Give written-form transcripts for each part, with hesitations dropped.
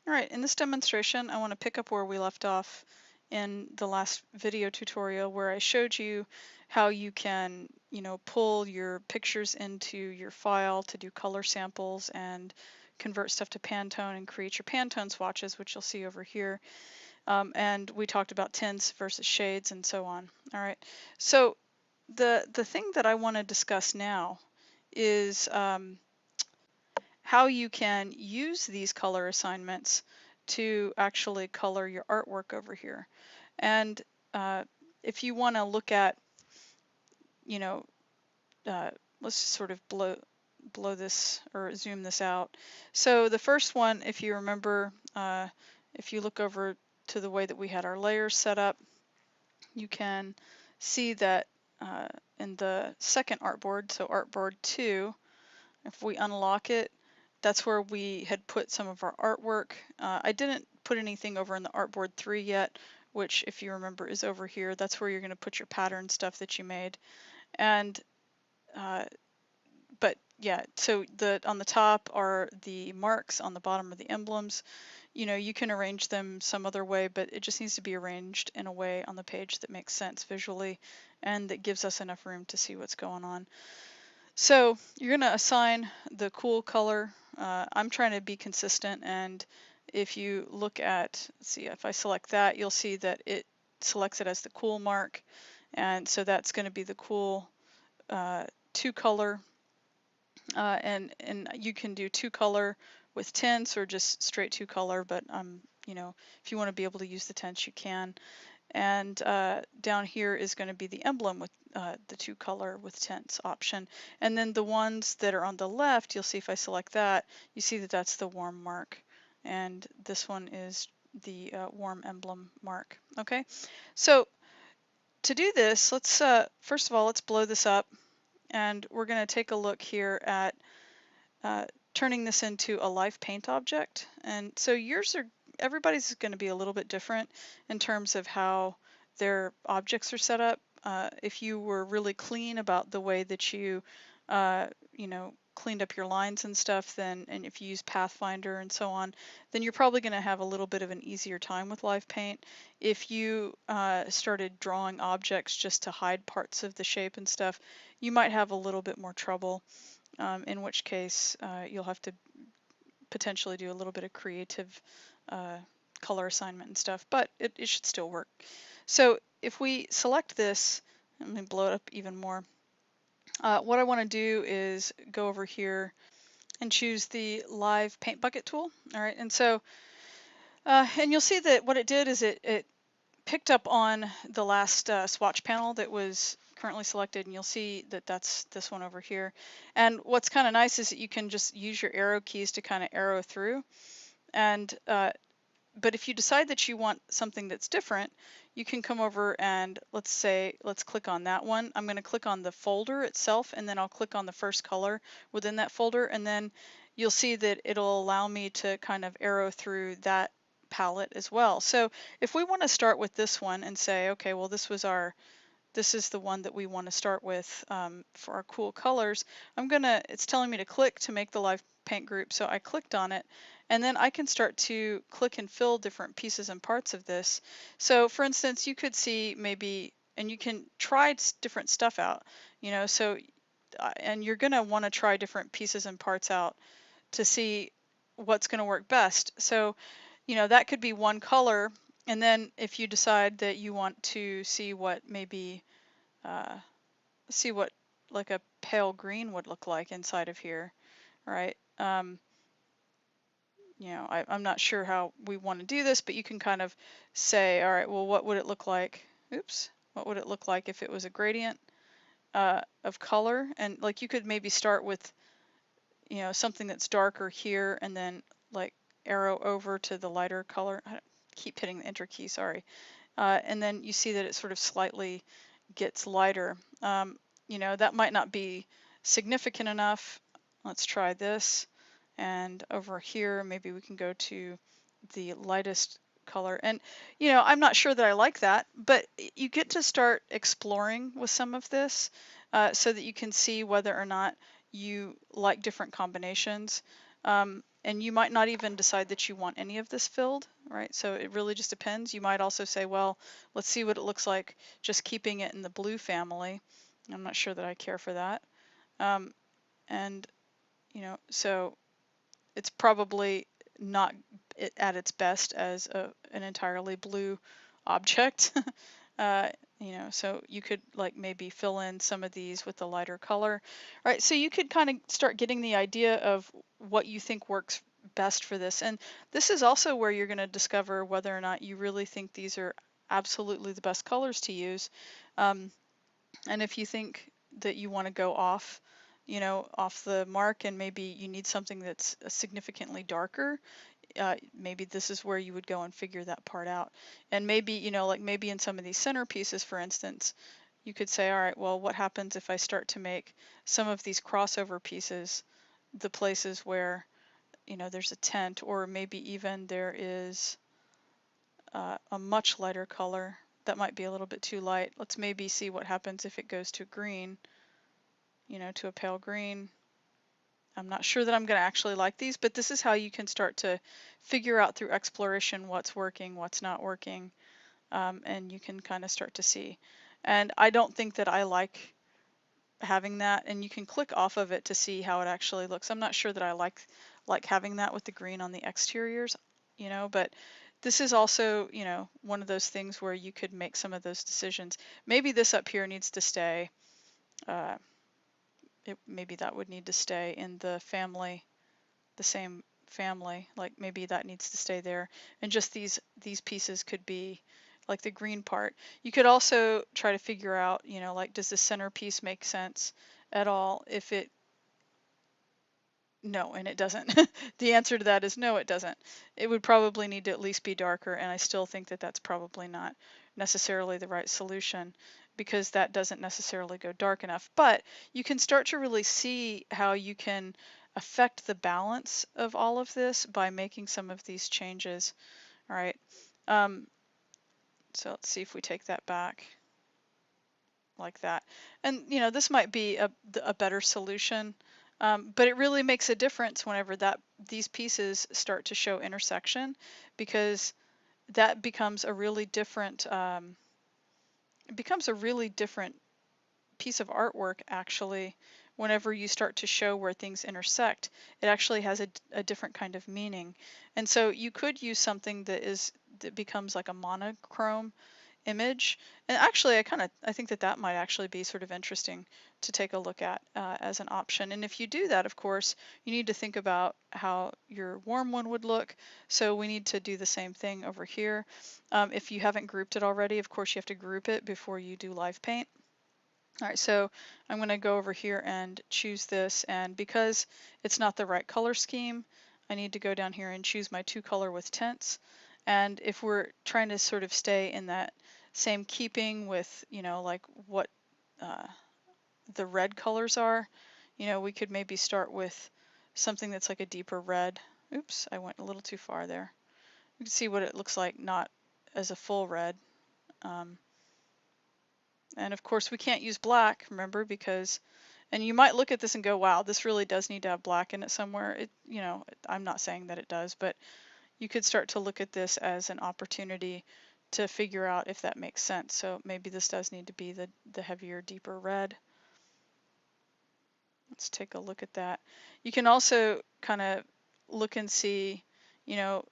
All right, in this demonstration, I want to pick up where we left off in the last video tutorial where I showed you how you can, pull your pictures into your file to do color samples and convert stuff to Pantone and create your Pantone swatches, which you'll see over here. And we talked about tints versus shades and so on. All right, so the thing that I want to discuss now is how you can use these color assignments to actually color your artwork over here. And if you want to look at, you know, let's just sort of blow this or zoom this out. So the first one, if you remember, if you look over to the way that we had our layers set up, you can see that in the second artboard, so artboard 2, if we unlock it, that's where we had put some of our artwork. I didn't put anything over in the artboard 3 yet, which if you remember is over here. That's where you're going to put your pattern stuff that you made. And but yeah, so on the top are the marks, on the bottom are the emblems. You can arrange them some other way, but it just needs to be arranged in a way on the page that makes sense visually and that gives us enough room to see what's going on. So you're going to assign the cool color. I'm trying to be consistent, and if you look at, let's see, if I select that, you'll see that it selects it as the cool mark, and so that's going to be the cool 2 color, and you can do 2 color with tints or just straight 2 color, but if you want to be able to use the tints, you can. And down here is going to be the emblem with the 2 color with tints option. And then the ones that are on the left, you'll see if I select that, you see that that's the warm mark. And this one is the warm emblem mark. Okay, so to do this, let's first of all, let's blow this up. And we're going to take a look here at turning this into a live paint object. And so everybody's going to be a little bit different in terms of how their objects are set up. If you were really clean about the way that you cleaned up your lines and stuff, and if you use Pathfinder and so on, then you're probably going to have a little bit of an easier time with live paint. If you started drawing objects just to hide parts of the shape and stuff, you might have a little bit more trouble, in which case you'll have to potentially do a little bit of creative color assignment and stuff, but it should still work. So if we select this, let me blow it up even more. What I want to do is go over here and choose the live paint bucket tool. All right, and so and you'll see that what it did is it picked up on the last swatch panel that was currently selected, and you'll see that that's this one over here. And what's kind of nice is that you can just use your arrow keys to kind of arrow through. And but if you decide that you want something that's different, you can come over and let's click on that one. I'm going to click on the folder itself, and then I'll click on the first color within that folder, and then you'll see that it'll allow me to kind of arrow through that palette as well. So if we want to start with this one and say, okay, well, this is the one that we want to start with for our cool colors, it's telling me to click to make the live paint group, so I clicked on it, and then I can start to click and fill different pieces and parts of this. So for instance, you could see maybe, and you can try different stuff out, so and you're going to want to try different pieces and parts out to see what's going to work best. So that could be one color, and then if you decide that you want to see what maybe like a pale green would look like inside of here, right? I'm not sure how we want to do this, but you can kind of say, all right, well, what would it look like? Oops, what would it look like if it was a gradient of color? And like you could maybe start with, something that's darker here, and then like arrow over to the lighter color. I keep hitting the enter key, sorry. And then you see that it sort of slightly gets lighter. That might not be significant enough. Let's try this. And over here, maybe we can go to the lightest color. And, I'm not sure that I like that, but you get to start exploring with some of this so that you can see whether or not you like different combinations. and you might not even decide that you want any of this filled, right? So it really just depends. You might also say, well, let's see what it looks like just keeping it in the blue family. I'm not sure that I care for that. And, you know, so it's probably not at its best as an entirely blue object. uh, you know, so you could like maybe fill in some of these with a lighter color. All right, so you could kind of start getting the idea of what you think works best for this. And this is also where you're going to discover whether or not you really think these are absolutely the best colors to use. And if you think that you want to go off, you know, off the mark, and maybe you need something that's significantly darker, maybe this is where you would go and figure that part out. And maybe, you know, like maybe in some of these centerpieces, for instance, you could say, all right, well, what happens if I start to make some of these crossover pieces the places where, you know, there's a tent, or maybe even there is a much lighter color that might be a little bit too light. Let's maybe see what happens if it goes to green, you know, to a pale green. I'm not sure that I'm going to actually like these, but this is how you can start to figure out through exploration what's working, what's not working, and you can kind of start to see. And I don't think that I like having that, and you can click off of it to see how it actually looks. I'm not sure that I like having that with the green on the exteriors, you know, but this is also, you know, one of those things where you could make some of those decisions. Maybe this up here needs to stay. Uh, Maybe that would need to stay in the family, the same family, like maybe that needs to stay there, and just these pieces could be like the green part. You could also try to figure out, you know, like does the centerpiece make sense at all? If it No, and it doesn't. The answer to that is no, it doesn't. It would probably need to at least be darker, and I still think that that's probably not necessarily the right solution, because that doesn't necessarily go dark enough. But you can start to really see how you can affect the balance of all of this by making some of these changes. All right. So let's see if we take that back like that. And you know, this might be a better solution, but it really makes a difference whenever these pieces start to show intersection, because that becomes a really different it becomes a really different piece of artwork actually. Whenever you start to show where things intersect, it actually has a different kind of meaning. And so you could use something that becomes like a monochrome image. And actually, I think that might actually be sort of interesting to take a look at as an option. And if you do that, of course, you need to think about how your warm one would look. So we need to do the same thing over here. If you haven't grouped it already, of course, you have to group it before you do live paint. All right, so I'm going to go over here and choose this, and because it's not the right color scheme, I need to go down here and choose my 2-color with tints. And if we're trying to sort of stay in that same keeping with, you know, like what the red colors are, you know, we could maybe start with something that's like a deeper red. Oops, I went a little too far there. You can see what it looks like not as a full red. And of course we can't use black, remember, because, and you might look at this and go, wow, this really does need to have black in it somewhere. It, you know, I'm not saying that it does, but you could start to look at this as an opportunity to figure out if that makes sense. So maybe this does need to be the heavier, deeper red. Let's take a look at that. You can also kind of look and see, you know,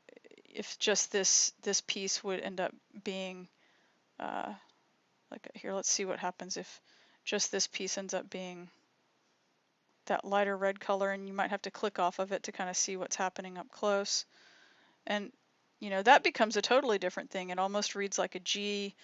if just this piece would end up being like here, let's see what happens if just this piece ends up being that lighter red color, and you might have to click off of it to kind of see what's happening up close. And you know, that becomes a totally different thing. It almost reads like a G,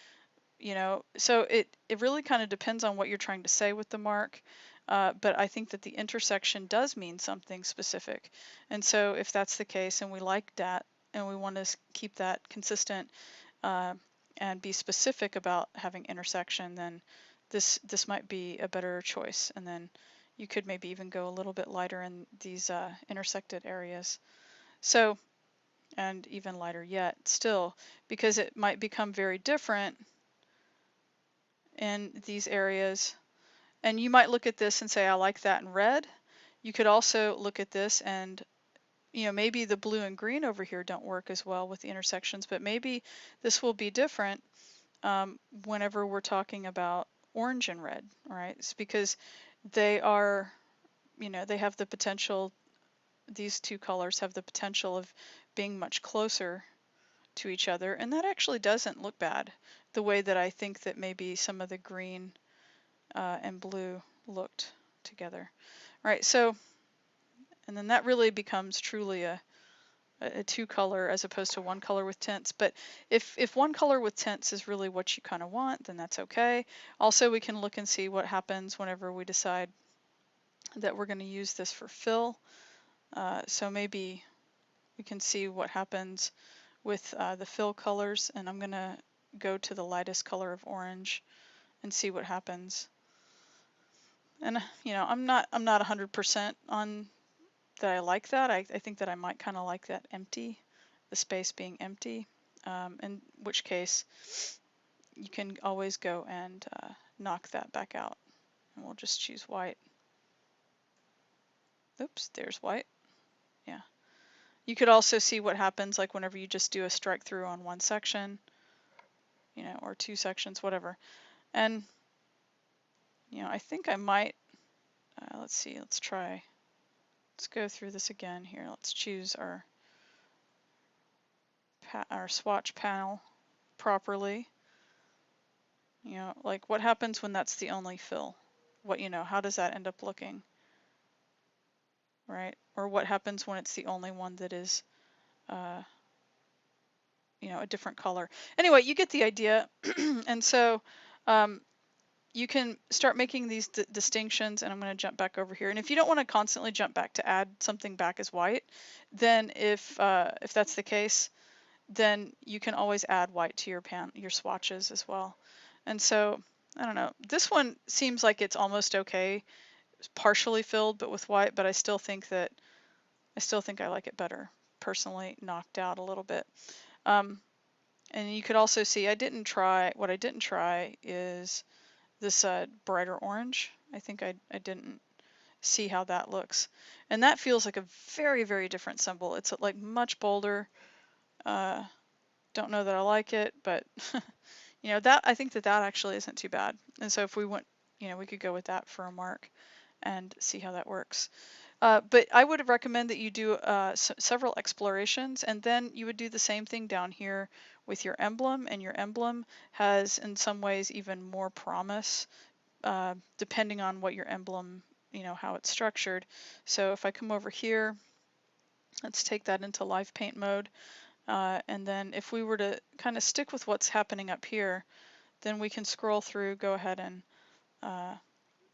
you know, so it really kind of depends on what you're trying to say with the mark. But I think that the intersection does mean something specific. And so if that's the case and we like that and we want to keep that consistent and be specific about having intersection, then this might be a better choice. And then you could maybe even go a little bit lighter in these intersected areas. So, and even lighter yet still, because it might become very different in these areas. And you might look at this and say, I like that in red. You could also look at this and you know, maybe the blue and green over here don't work as well with the intersections, but maybe this will be different whenever we're talking about orange and red, right? It's because they are, you know, they have the potential, these two colors have the potential of being much closer to each other, and that actually doesn't look bad the way that I think that maybe some of the green and blue looked together. All right, so, and then that really becomes truly a two color as opposed to one color with tints. But if one color with tints is really what you kind of want, then that's okay. Also, we can look and see what happens whenever we decide that we're going to use this for fill. So maybe we can see what happens with the fill colors, and I'm going to go to the lightest color of orange and see what happens. And you know, I'm not 100% on that I like that. I think that I might kind of like that empty, the space being empty, in which case you can always go and knock that back out. And we'll just choose white. Oops, there's white. Yeah. You could also see what happens like whenever you just do a strike through on one section, you know, or two sections, whatever. And, you know, I think I might, let's see, let's try, let's go through this again here. Let's choose our swatch panel properly. You know, like what happens when that's the only fill? What, you know, how does that end up looking? Right? Or what happens when it's the only one that is, you know, a different color? Anyway, you get the idea. And so you can start making these distinctions, and I'm going to jump back over here. And if you don't want to constantly jump back to add something back as white, then if that's the case, then you can always add white to your swatches as well. And so, I don't know, this one seems like it's almost okay, it's partially filled, but with white, but I still think I like it better, personally, knocked out a little bit. And you could also see, what I didn't try is this brighter orange. I think I didn't see how that looks. And that feels like a very, very different symbol. It's like much bolder. Don't know that I like it, but you know, that I think that actually isn't too bad. And so if we went, you know, we could go with that for a mark and see how that works. But I would recommend that you do several explorations, and then you would do the same thing down here with your emblem, and your emblem has in some ways even more promise depending on what your emblem, you know, how it's structured. So if I come over here, let's take that into live paint mode. And then if we were to kind of stick with what's happening up here, then we can scroll through, go ahead and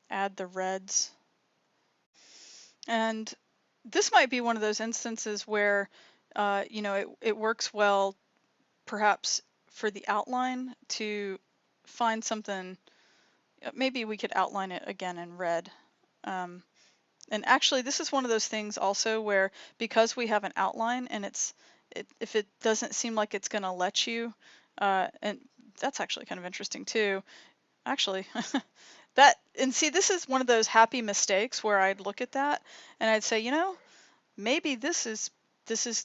add the reds. And this might be one of those instances where, you know, it works well perhaps for the outline to find something. Maybe we could outline it again in red. And actually, this is one of those things also where, because we have an outline and if it doesn't seem like it's going to let you, and that's actually kind of interesting too. Actually, and see, this is one of those happy mistakes where I'd look at that and I'd say, you know, maybe this is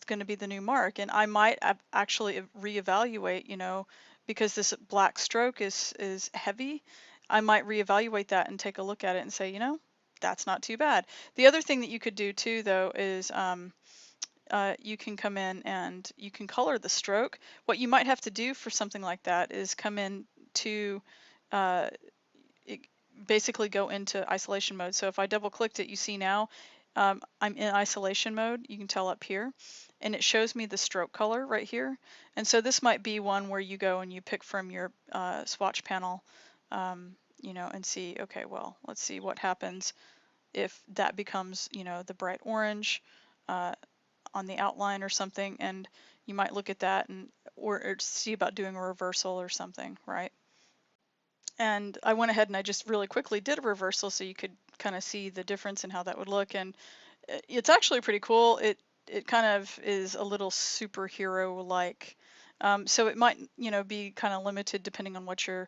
going to be the new mark, and I might actually reevaluate, you know, because this black stroke is heavy. I might reevaluate that and take a look at it and say, you know, that's not too bad. The other thing that you could do too, though, is you can come in and you can color the stroke. What you might have to do for something like that is come in to basically go into isolation mode. So if I double clicked it, you see now I'm in isolation mode. You can tell up here, and it shows me the stroke color right here. And so this might be one where you go and you pick from your swatch panel, you know, and see, okay, well, let's see what happens if that becomes, you know, the bright orange on the outline or something, and you might look at that and or see about doing a reversal or something, right? And I went ahead and I just really quickly did a reversal so you could kind of see the difference in how that would look, and it's actually pretty cool. It kind of is a little superhero-like, so it might, you know, be kind of limited depending on what your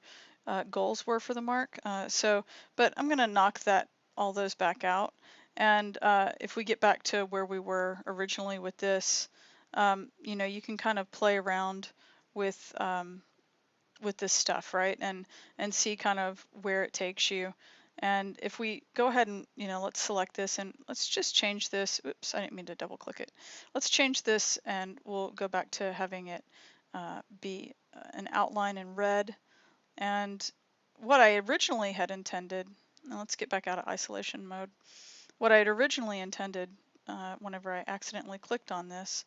goals were for the mark. But I'm gonna knock all those back out, And if we get back to where we were originally with this, you know, you can kind of play around with this stuff, right? And see kind of where it takes you. And if we go ahead and, you know, let's select this and let's just change this. Oops, I didn't mean to double click it. Let's change this and we'll go back to having it be an outline in red. And what I originally had intended, now let's get back out of isolation mode. What I had originally intended whenever I accidentally clicked on this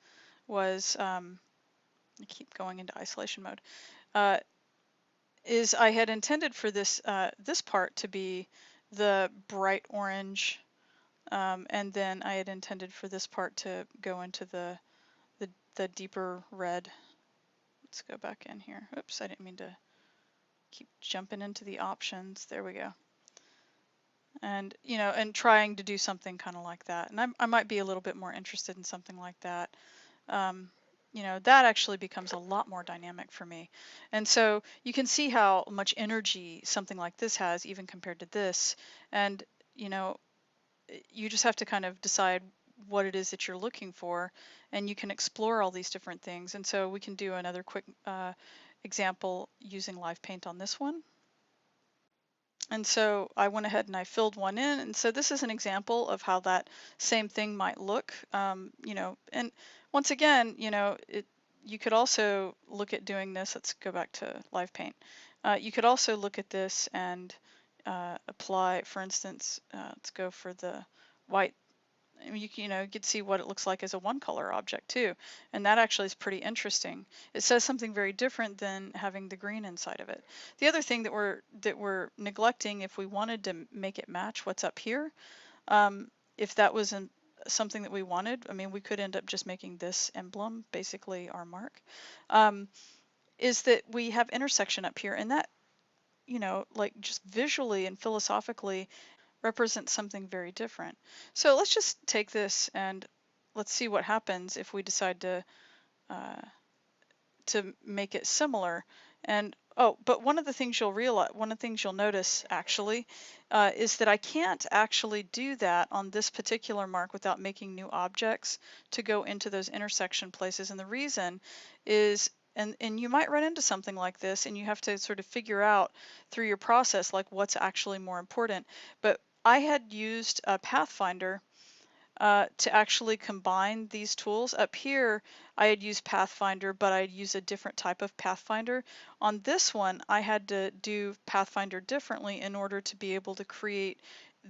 was, I keep going into isolation mode, uh, is I had intended for this this part to be the bright orange, and then I had intended for this part to go into the deeper red. Let's go back in here. Oops, I didn't mean to keep jumping into the options. There we go. And you know, and trying to do something kind of like that. And I might be a little bit more interested in something like that. You know, that actually becomes a lot more dynamic for me. And so you can see how much energy something like this has even compared to this. And, you know, you just have to kind of decide what it is that you're looking for, and you can explore all these different things. And so we can do another quick example using live paint on this one. And so I went ahead and I filled one in. And so this is an example of how that same thing might look, you know, and once again, you know, you could also look at doing this. Let's go back to live paint. You could also look at this and apply, for instance, let's go for the white. I mean, you know, you could see what it looks like as a one color object too. And that actually is pretty interesting. It says something very different than having the green inside of it. The other thing that we're neglecting, if we wanted to make it match what's up here, if that wasn't something that we wanted, I mean, we could end up just making this emblem basically our mark, is that we have intersection up here, and that, you know, like just visually and philosophically represents something very different. So let's just take this and let's see what happens if we decide uh, to make it similar. And oh, but one of the things you'll realize, one of the things you'll notice actually, is that I can't actually do that on this particular mark without making new objects to go into those intersection places. And the reason is, and you might run into something like this, and you have to sort of figure out through your process like what's actually more important. But I had used a Pathfinder to actually combine these tools. Up here, I had used Pathfinder, but I'd use a different type of Pathfinder. On this one, I had to do Pathfinder differently in order to be able to create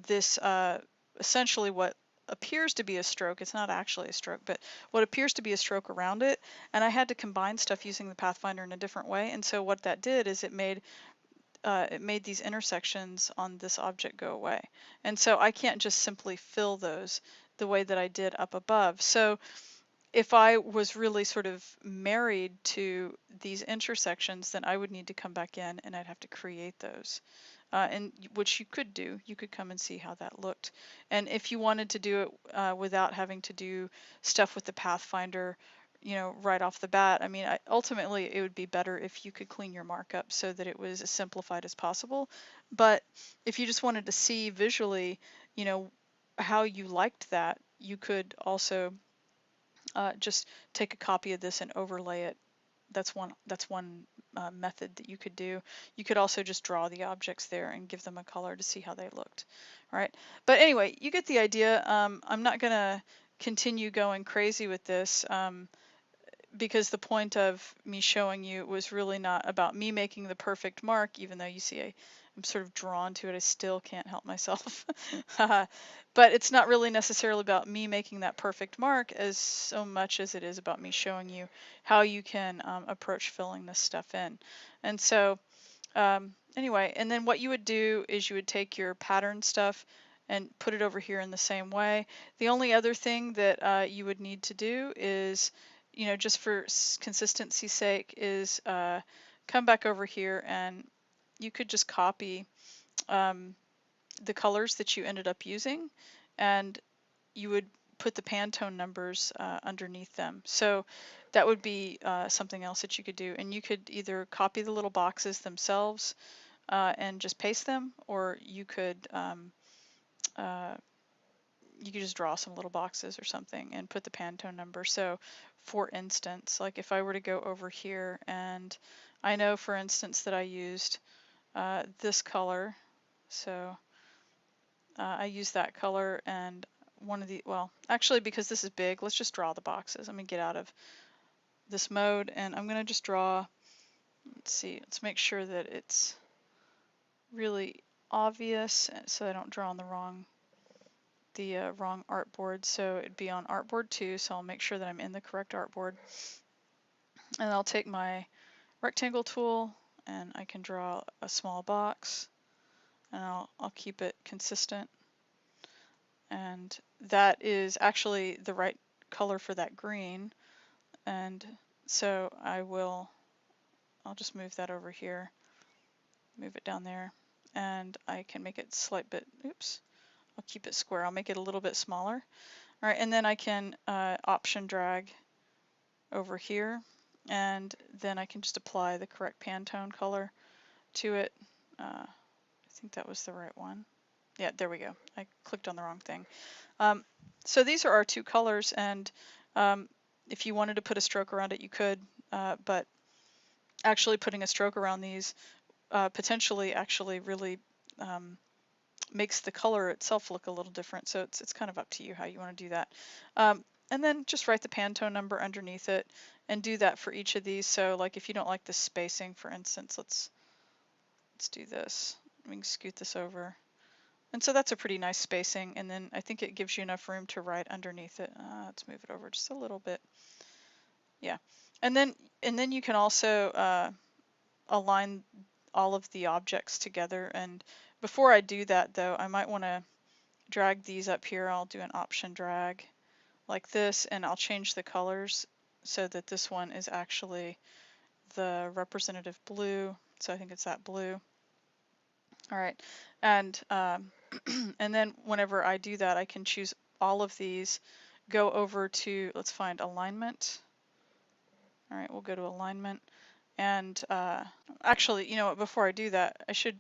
this essentially what appears to be a stroke. It's not actually a stroke, but what appears to be a stroke around it. And I had to combine stuff using the Pathfinder in a different way. And so what that did is it made these intersections on this object go away. And so I can't just simply fill those the way that I did up above. So if I was really sort of married to these intersections, then I would need to come back in and I'd have to create those. And which you could do. You could come and see how that looked. And if you wanted to do it without having to do stuff with the Pathfinder, you know, right off the bat, I mean, ultimately it would be better if you could clean your markup so that it was as simplified as possible. But if you just wanted to see visually, you know, how you liked that, you could also just take a copy of this and overlay it. That's one method that you could do. You could also just draw the objects there and give them a color to see how they looked. All right, but anyway, you get the idea. I'm not gonna continue going crazy with this because the point of me showing you was really not about me making the perfect mark, even though you see I'm sort of drawn to it. I still can't help myself. But it's not really necessarily about me making that perfect mark as so much as it is about me showing you how you can approach filling this stuff in. And so anyway, and then what you would do is you would take your pattern stuff and put it over here in the same way. The only other thing that you would need to do is, you know, just for consistency's sake, is come back over here and you could just copy the colors that you ended up using, and you would put the Pantone numbers underneath them. So that would be something else that you could do. And you could either copy the little boxes themselves and just paste them, or you could you could just draw some little boxes or something and put the Pantone number. So for instance, like if I were to go over here, and I know for instance that I used this color, so I used that color, and one of the, well, actually because this is big, let's just draw the boxes. Let me get out of this mode, and I'm going to just draw, let's see, let's make sure that it's really obvious so I don't draw on the wrong artboard. So it'd be on artboard 2, so I'll make sure that I'm in the correct artboard. And I'll take my rectangle tool and I can draw a small box, and I'll keep it consistent. And that is actually the right color for that green. And so I'll just move that over here, move it down there, and I can make it slight bit, oops, I'll keep it square. I'll make it a little bit smaller. All right, and then I can option drag over here, and then I can just apply the correct Pantone color to it. I think that was the right one. Yeah, there we go. I clicked on the wrong thing. So these are our two colors, and if you wanted to put a stroke around it, you could, but actually putting a stroke around these potentially actually really makes the color itself look a little different. So it's kind of up to you how you want to do that. And then just write the Pantone number underneath it and do that for each of these. So like if you don't like the spacing, for instance, let's do this. We can scoot this over. And so that's a pretty nice spacing, and then I think it gives you enough room to write underneath it. Let's move it over just a little bit. Yeah, and then you can also align all of the objects together. And before I do that though, I might want to drag these up here. I'll do an option drag like this, and I'll change the colors so that this one is actually the representative blue. So I think it's that blue. All right, and and then whenever I do that, I can choose all of these, go over to, let's find alignment. All right, we'll go to alignment, and actually, you know what, before I do that, I should,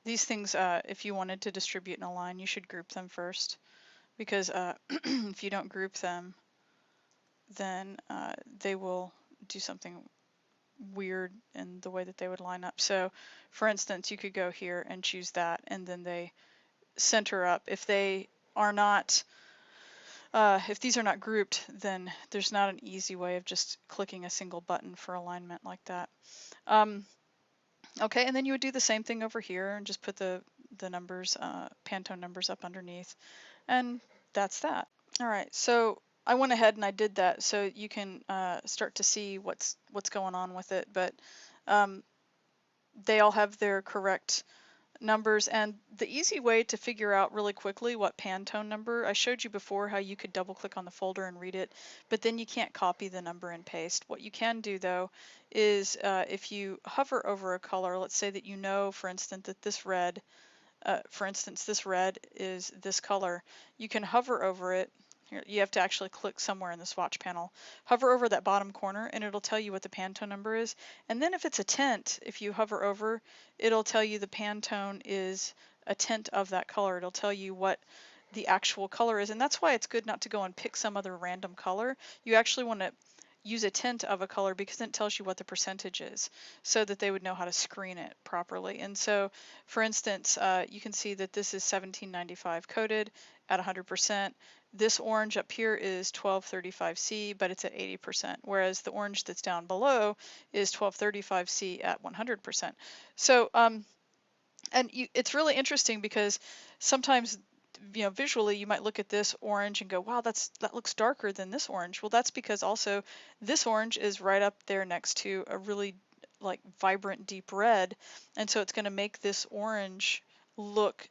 these things, if you wanted to distribute and align, you should group them first, because if you don't group them, then they will do something weird in the way that they would line up. So for instance, you could go here and choose that, and then they center up. If they are not, if these are not grouped, then there's not an easy way of just clicking a single button for alignment like that. Okay, and then you would do the same thing over here and just put the numbers, Pantone numbers up underneath, and that's that. All right, so I went ahead and I did that so you can start to see what's going on with it, but they all have their correct numbers, and the easy way to figure out really quickly what Pantone number, I showed you before how you could double click on the folder and read it, but then you can't copy the number and paste. What you can do though is if you hover over a color, let's say that you know, for instance, that this red, this red is this color, you can hover over it. Here, you have to actually click somewhere in the swatch panel. Hover over that bottom corner and it'll tell you what the Pantone number is. And then if it's a tint, if you hover over, it'll tell you the Pantone is a tint of that color. It'll tell you what the actual color is. And that's why it's good not to go and pick some other random color. You actually want to use a tint of a color because then it tells you what the percentage is so that they would know how to screen it properly. And so for instance, you can see that this is 1795 coated at 100%. This orange up here is 1235C, but it's at 80%, whereas the orange that's down below is 1235C at 100%. So, it's really interesting because sometimes, you know, visually you might look at this orange and go, wow, that looks darker than this orange. Well, that's because also this orange is right up there next to a really like vibrant deep red, and so it's going to make this orange look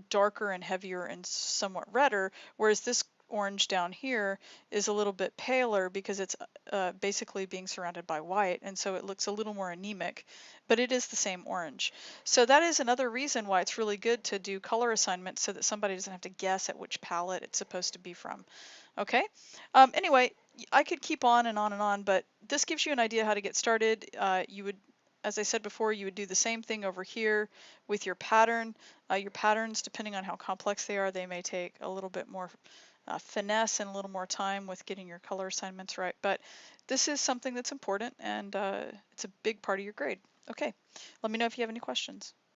darker and heavier and somewhat redder, whereas this orange down here is a little bit paler because it's basically being surrounded by white, and so it looks a little more anemic, but it is the same orange. So that is another reason why it's really good to do color assignment so that somebody doesn't have to guess at which palette it's supposed to be from. Okay, anyway, I could keep on and on and on, but this gives you an idea how to get started. You would as I said before, you would do the same thing over here with your pattern. Your patterns, depending on how complex they are, they may take a little bit more finesse and a little more time with getting your color assignments right. But this is something that's important, and it's a big part of your grade. Okay, let me know if you have any questions.